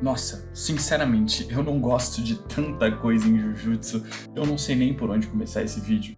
Nossa, sinceramente, eu não gosto de tanta coisa em Jujutsu, eu não sei nem por onde começar esse vídeo.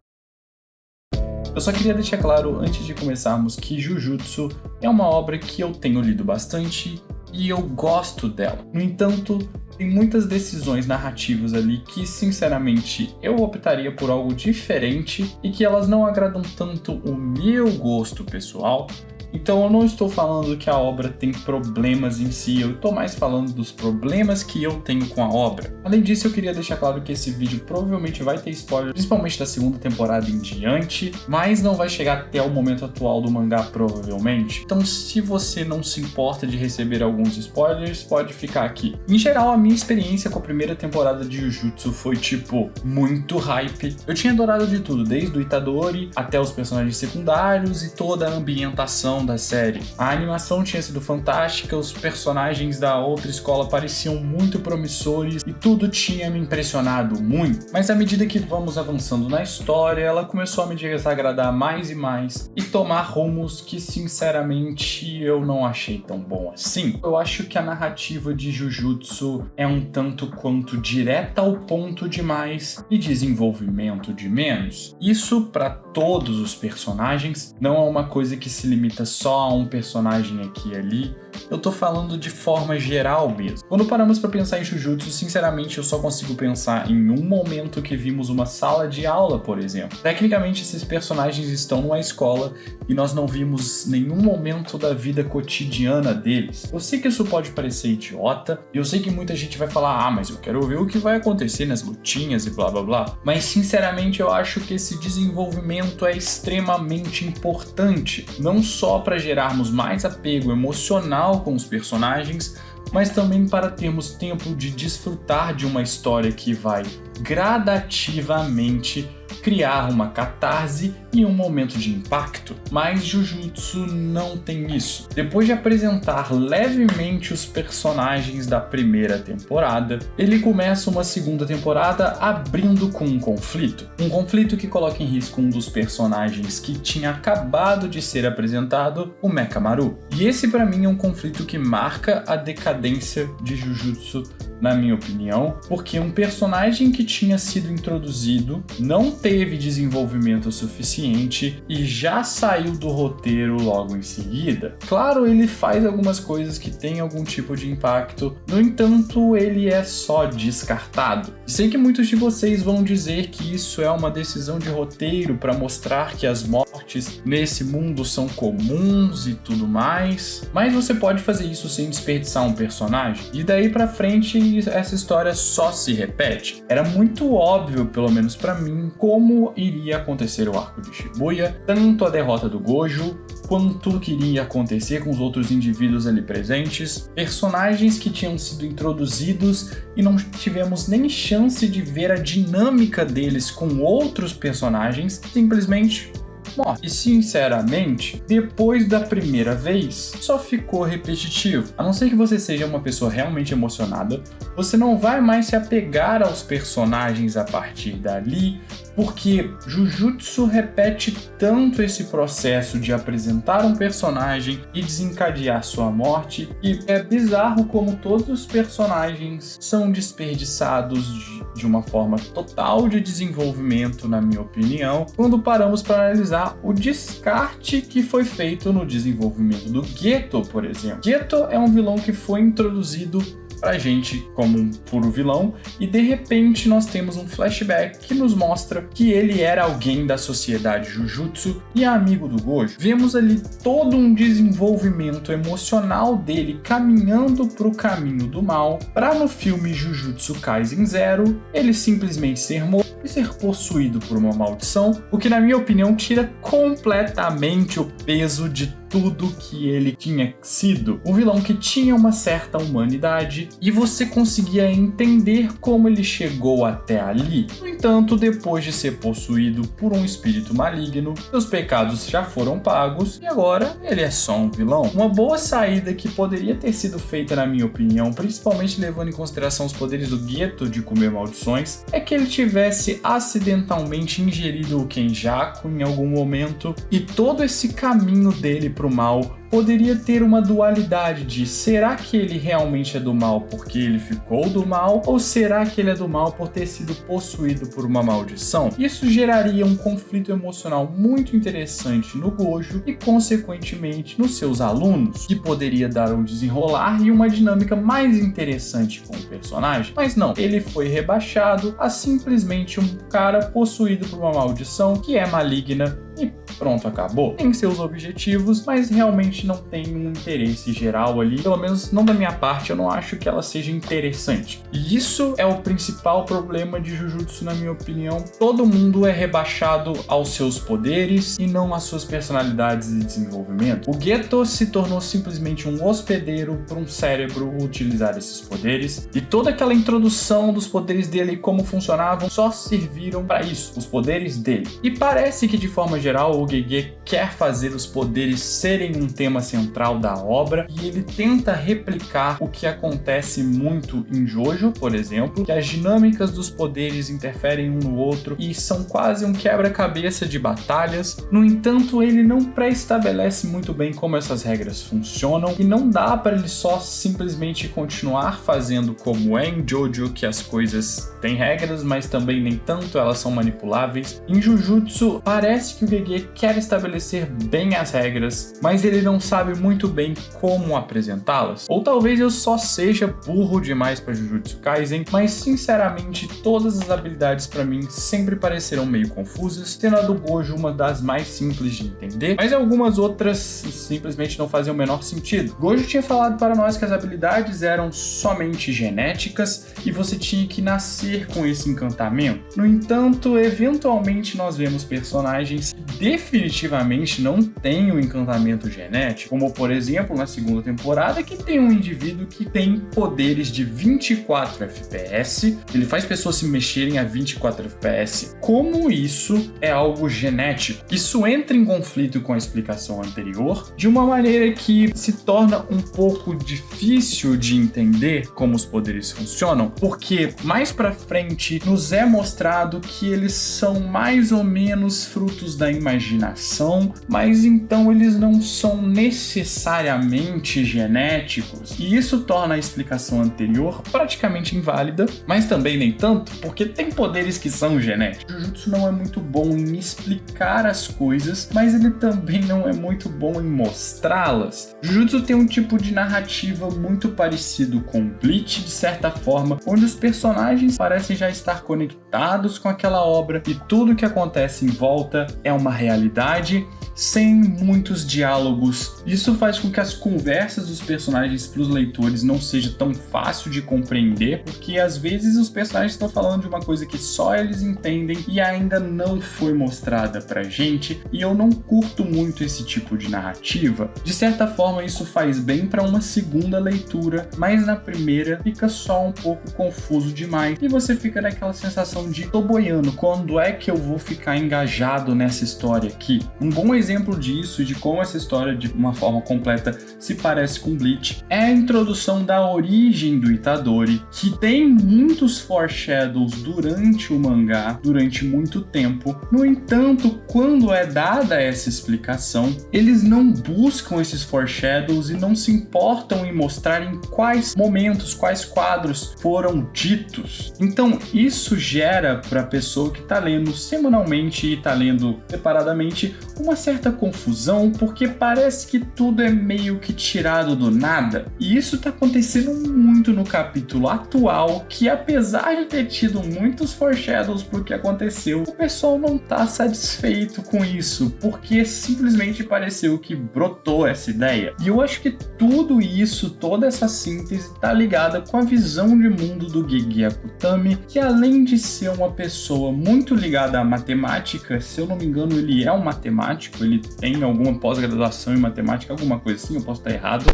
Eu só queria deixar claro, antes de começarmos, que Jujutsu é uma obra que eu tenho lido bastante e eu gosto dela. No entanto, tem muitas decisões narrativas ali que, sinceramente, eu optaria por algo diferente e que elas não agradam tanto o meu gosto pessoal. Então eu não estou falando que a obra tem problemas em si, eu estou mais falando dos problemas que eu tenho com a obra. Além disso, eu queria deixar claro que esse vídeo provavelmente vai ter spoiler, principalmente da segunda temporada em diante, mas não vai chegar até o momento atual do mangá provavelmente. Então se você não se importa de receber alguns spoilers, pode ficar aqui. Em geral, a minha experiência com a primeira temporada de Jujutsu foi tipo, muito hype. Eu tinha adorado de tudo, desde o Itadori até os personagens secundários e toda a ambientação da série. A animação tinha sido fantástica, os personagens da outra escola pareciam muito promissores e tudo tinha me impressionado muito. Mas à medida que vamos avançando na história, ela começou a me desagradar mais e mais e tomar rumos que sinceramente eu não achei tão bom assim. Eu acho que a narrativa de Jujutsu é um tanto quanto direta ao ponto demais e desenvolvimento de menos. Isso para todos os personagens, não é uma coisa que se limita só a um personagem aqui e ali. Eu tô falando de forma geral mesmo. Quando paramos pra pensar em Jujutsu, sinceramente eu só consigo pensar em um momento que vimos uma sala de aula, por exemplo. Tecnicamente esses personagens estão numa escola e nós não vimos nenhum momento da vida cotidiana deles. Eu sei que isso pode parecer idiota, e eu sei que muita gente vai falar, mas eu quero ver o que vai acontecer nas lutinhas e blá blá blá. Mas sinceramente eu acho que esse desenvolvimento é extremamente importante, não só para gerarmos mais apego emocional com os personagens, mas também para termos tempo de desfrutar de uma história que vai gradativamente criar uma catarse e um momento de impacto. Mas Jujutsu não tem isso. Depois de apresentar levemente os personagens da primeira temporada, ele começa uma segunda temporada abrindo com um conflito. Um conflito que coloca em risco um dos personagens que tinha acabado de ser apresentado, o Mekamaru. E esse para mim é um conflito que marca a decadência de Jujutsu, na minha opinião, porque um personagem que tinha sido introduzido não teve desenvolvimento suficiente e já saiu do roteiro logo em seguida. Claro, ele faz algumas coisas que têm algum tipo de impacto, no entanto, ele é só descartado. Sei que muitos de vocês vão dizer que isso é uma decisão de roteiro para mostrar que as mortes nesse mundo são comuns e tudo mais, mas você pode fazer isso sem desperdiçar um personagem, e daí pra frente essa história só se repete. Era muito óbvio, pelo menos pra mim, como iria acontecer o arco de Shibuya, tanto a derrota do Gojo, quanto o que iria acontecer com os outros indivíduos ali presentes, personagens que tinham sido introduzidos e não tivemos nem chance de ver a dinâmica deles com outros personagens, simplesmente morre. E sinceramente, depois da primeira vez, só ficou repetitivo. A não ser que você seja uma pessoa realmente emocionada, você não vai mais se apegar aos personagens a partir dali, porque Jujutsu repete tanto esse processo de apresentar um personagem e desencadear sua morte, e é bizarro como todos os personagens são desperdiçados de uma forma total de desenvolvimento, na minha opinião, quando paramos para analisar o descarte que foi feito no desenvolvimento do Geto, por exemplo. Geto é um vilão que foi introduzido pra gente como um puro vilão, e de repente nós temos um flashback que nos mostra que ele era alguém da sociedade Jujutsu e amigo do Gojo. Vemos ali todo um desenvolvimento emocional dele caminhando pro caminho do mal, para no filme Jujutsu Kaisen Zero ele simplesmente ser morto e ser possuído por uma maldição, o que na minha opinião tira completamente o peso de tudo que ele tinha sido. Um vilão que tinha uma certa humanidade e você conseguia entender como ele chegou até ali. No entanto, depois de ser possuído por um espírito maligno, seus pecados já foram pagos e agora ele é só um vilão. Uma boa saída que poderia ter sido feita, na minha opinião, principalmente levando em consideração os poderes do Geto de comer maldições, é que ele tivesse acidentalmente ingerido o Kenjaku em algum momento e todo esse caminho dele pro mal poderia ter uma dualidade de será que ele realmente é do mal porque ele ficou do mal ou será que ele é do mal por ter sido possuído por uma maldição? Isso geraria um conflito emocional muito interessante no Gojo e consequentemente nos seus alunos, que poderia dar um desenrolar e uma dinâmica mais interessante com o personagem. Mas não, ele foi rebaixado a simplesmente um cara possuído por uma maldição que é maligna e pronto, acabou. Tem seus objetivos, mas realmente não tem um interesse geral ali. Pelo menos não da minha parte, eu não acho que ela seja interessante. E isso é o principal problema de Jujutsu, na minha opinião. Todo mundo é rebaixado aos seus poderes e não às suas personalidades e desenvolvimento. O Geto se tornou simplesmente um hospedeiro para um cérebro utilizar esses poderes, e toda aquela introdução dos poderes dele e como funcionavam só serviram para isso, os poderes dele. E parece que de forma geral o Gege quer fazer os poderes serem um tema central da obra, e ele tenta replicar o que acontece muito em Jojo, por exemplo, que as dinâmicas dos poderes interferem um no outro e são quase um quebra-cabeça de batalhas. No entanto, ele não pré-estabelece muito bem como essas regras funcionam, e não dá para ele só simplesmente continuar fazendo como é em Jojo, que as coisas têm regras, mas também nem tanto, elas são manipuláveis. Em Jujutsu, parece que o Gege quer estabelecer bem as regras, mas ele não sabe muito bem como apresentá-las. Ou talvez eu só seja burro demais para Jujutsu Kaisen, mas sinceramente todas as habilidades para mim sempre pareceram meio confusas, sendo a do Gojo uma das mais simples de entender, mas algumas outras simplesmente não faziam o menor sentido. Gojo tinha falado para nós que as habilidades eram somente genéticas e você tinha que nascer com esse encantamento. No entanto, eventualmente nós vemos personagens que definitivamente não têm o encantamento genético, como por exemplo na segunda temporada, que tem um indivíduo que tem poderes de 24 FPS, ele faz pessoas se mexerem a 24 FPS. Como isso é algo genético? Isso entra em conflito com a explicação anterior, de uma maneira que se torna um pouco difícil de entender como os poderes funcionam, porque mais pra frente nos é mostrado que eles são mais ou menos frutos da imaginação, mas então eles não são necessariamente genéticos, e isso torna a explicação anterior praticamente inválida, mas também nem tanto, porque tem poderes que são genéticos. Jujutsu não é muito bom em explicar as coisas, mas ele também não é muito bom em mostrá-las. Jujutsu tem um tipo de narrativa muito parecido com Bleach, de certa forma, onde os personagens parecem já estar conectados com aquela obra e tudo que acontece em volta é uma realidade sem muitos diálogos. Isso faz com que as conversas dos personagens para os leitores não seja tão fácil de compreender, porque às vezes os personagens estão falando de uma coisa que só eles entendem e ainda não foi mostrada pra gente, e eu não curto muito esse tipo de narrativa. De certa forma isso faz bem para uma segunda leitura, mas na primeira fica só um pouco confuso demais e você fica naquela sensação de tô boiando, quando é que eu vou ficar engajado nessa história aqui? Um bom exemplo disso, de como essa história de uma forma completa se parece com Bleach, é a introdução da origem do Itadori, que tem muitos foreshadows durante o mangá, durante muito tempo. No entanto, quando é dada essa explicação, eles não buscam esses foreshadows e não se importam em mostrar em quais momentos, quais quadros foram ditos. Então isso gera para a pessoa que está lendo semanalmente e está lendo separadamente uma certa confusão, porque parece que tudo é meio que tirado do nada. E isso está acontecendo muito no capítulo atual, que apesar de ter tido muitos foreshadows pro que aconteceu, o pessoal não tá satisfeito com isso, porque simplesmente pareceu que brotou essa ideia. E eu acho que tudo isso, toda essa síntese tá ligada com a visão de mundo do Gege Akutami, que além de ser uma pessoa muito ligada à matemática, se eu não me engano ele é um matemático, ele tem alguma pós-graduação em matemática, alguma coisa assim, eu posso estar errado.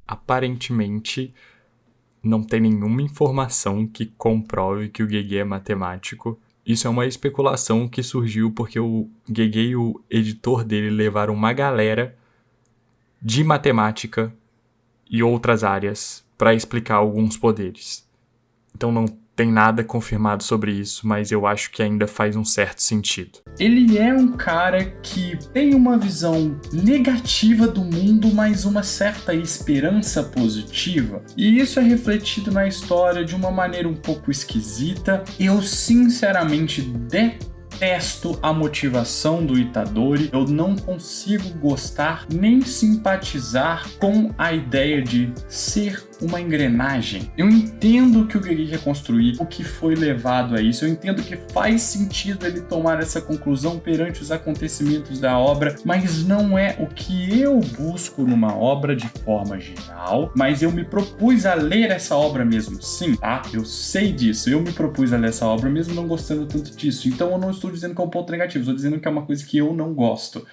Aparentemente não tem nenhuma informação que comprove que o Gege é matemático. Isso é uma especulação que surgiu porque o Gege e o editor dele levaram uma galera de matemática e outras áreas para explicar alguns poderes. Então não tem nada confirmado sobre isso, mas eu acho que ainda faz um certo sentido. Ele é um cara que tem uma visão negativa do mundo, mas uma certa esperança positiva. E isso é refletido na história de uma maneira um pouco esquisita. Eu sinceramente detesto a motivação do Itadori. Eu não consigo gostar nem simpatizar com a ideia de ser uma engrenagem. Eu entendo que o Gege quer construir, o que foi levado a isso. Eu entendo que faz sentido ele tomar essa conclusão perante os acontecimentos da obra, mas não é o que eu busco numa obra de forma geral. Mas eu me propus a ler essa obra mesmo, sim, tá? Eu sei disso. Eu me propus a ler essa obra mesmo não gostando tanto disso. Então eu não estou dizendo que é um ponto negativo, estou dizendo que é uma coisa que eu não gosto.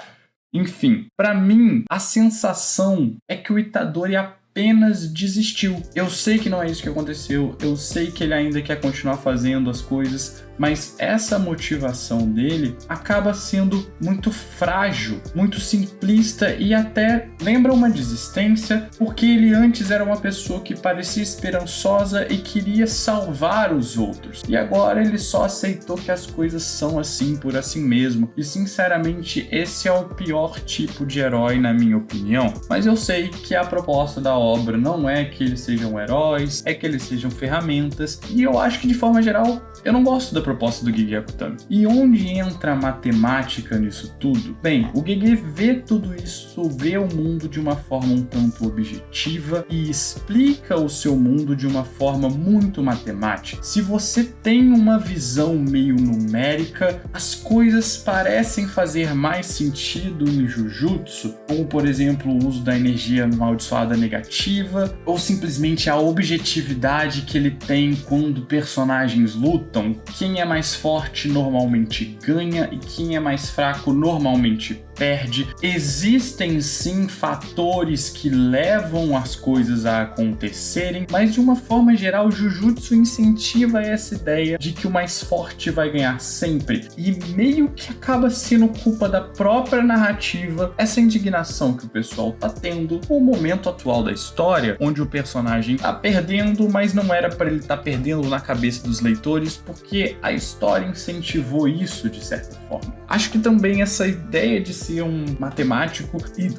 Enfim, pra mim, a sensação é que o Itadori apenas desistiu. Eu sei que não é isso que aconteceu, eu sei que ele ainda quer continuar fazendo as coisas, mas essa motivação dele acaba sendo muito frágil, muito simplista e até lembra uma desistência, porque ele antes era uma pessoa que parecia esperançosa e queria salvar os outros. E agora ele só aceitou que as coisas são assim por assim mesmo. E sinceramente, esse é o pior tipo de herói na minha opinião. Mas eu sei que a proposta da obra não é que eles sejam heróis, é que eles sejam ferramentas. E eu acho que de forma geral, eu não gosto da proposta do Gege Akutami. E onde entra a matemática nisso tudo? Bem, o Gege vê tudo isso, vê o mundo de uma forma um tanto objetiva e explica o seu mundo de uma forma muito matemática. Se você tem uma visão meio numérica, as coisas parecem fazer mais sentido em Jujutsu, como por exemplo o uso da energia amaldiçoada negativa, ou simplesmente a objetividade que ele tem quando personagens lutam. Quem é mais forte normalmente ganha e quem é mais fraco normalmente perde. Existem sim fatores que levam as coisas a acontecerem, mas de uma forma geral, Jujutsu incentiva essa ideia de que o mais forte vai ganhar sempre. E meio que acaba sendo culpa da própria narrativa, essa indignação que o pessoal tá tendo no momento atual da história, onde o personagem tá perdendo, mas não era para ele estar perdendo na cabeça dos leitores, porque a história incentivou isso de certa forma. Acho que também essa ideia de ser um matemático e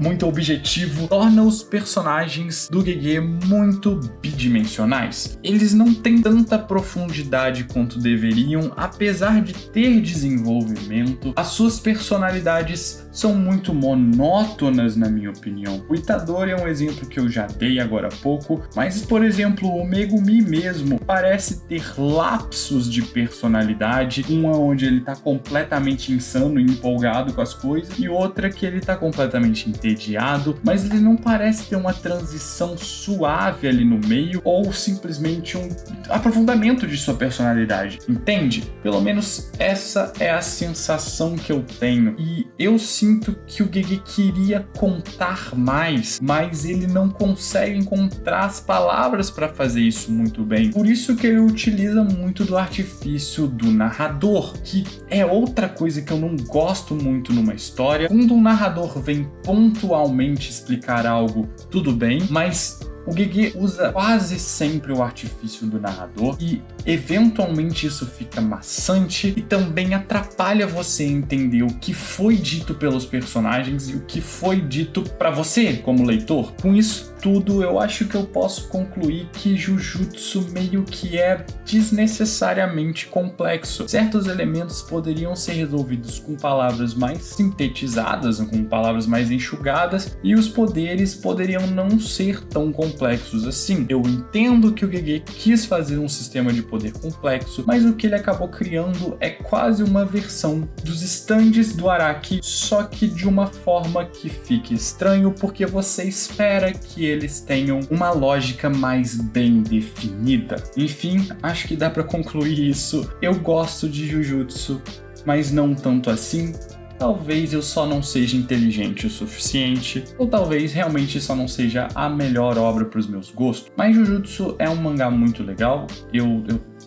muito objetivo torna os personagens do Gege muito bidimensionais. Eles não têm tanta profundidade quanto deveriam, apesar de ter desenvolvimento. As suas personalidades são muito monótonas, na minha opinião. O Itadori é um exemplo que eu já dei agora há pouco, mas, por exemplo, o Megumi mesmo parece ter lapsos de personalidade, uma onde ele tá completamente insano e empolgado com as coisas, e outra que ele tá completamente entediado, mas ele não parece ter uma transição suave ali no meio, ou simplesmente um aprofundamento de sua personalidade, entende? Pelo menos essa é a sensação que eu tenho, e eu sinto que o Gege queria contar mais, mas ele não consegue encontrar as palavras para fazer isso muito bem. Por isso que ele utiliza muito do artifício do narrador, que é outra coisa que eu não gosto muito numa história. Quando um narrador vem pontualmente explicar algo, tudo bem, mas o Gege usa quase sempre o artifício do narrador e eventualmente isso fica maçante e também atrapalha você entender o que foi dito pelos personagens e o que foi dito pra você como leitor. Com isso tudo, eu acho que eu posso concluir que Jujutsu meio que é desnecessariamente complexo. Certos elementos poderiam ser resolvidos com palavras mais sintetizadas, com palavras mais enxugadas, e os poderes poderiam não ser tão complexos assim. Eu entendo que o Gege quis fazer um sistema de poder complexo, mas o que ele acabou criando é quase uma versão dos stands do Araki, só que de uma forma que fique estranho, porque você espera que eles tenham uma lógica mais bem definida. Enfim, acho que dá pra concluir isso. Eu gosto de Jujutsu, mas não tanto assim. Talvez eu só não seja inteligente o suficiente, ou talvez realmente só não seja a melhor obra para os meus gostos. Mas Jujutsu é um mangá muito legal. Eu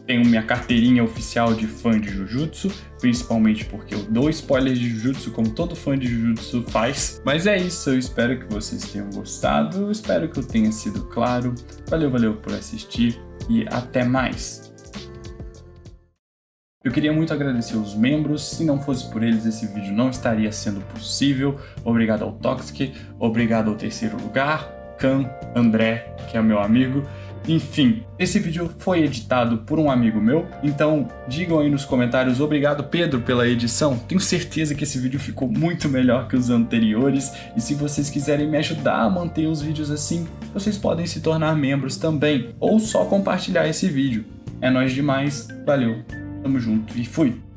tenho minha carteirinha oficial de fã de Jujutsu, principalmente porque eu dou spoilers de Jujutsu como todo fã de Jujutsu faz. Mas é isso, eu espero que vocês tenham gostado, eu espero que eu tenha sido claro. Valeu por assistir e até mais! Eu queria muito agradecer os membros, se não fosse por eles esse vídeo não estaria sendo possível. Obrigado ao Toxic, obrigado ao Terceiro Lugar, Khan, André, que é meu amigo. Enfim, esse vídeo foi editado por um amigo meu, então digam aí nos comentários, obrigado Pedro pela edição, tenho certeza que esse vídeo ficou muito melhor que os anteriores, e se vocês quiserem me ajudar a manter os vídeos assim, vocês podem se tornar membros também, ou só compartilhar esse vídeo. É nóis demais, valeu, tamo junto e fui!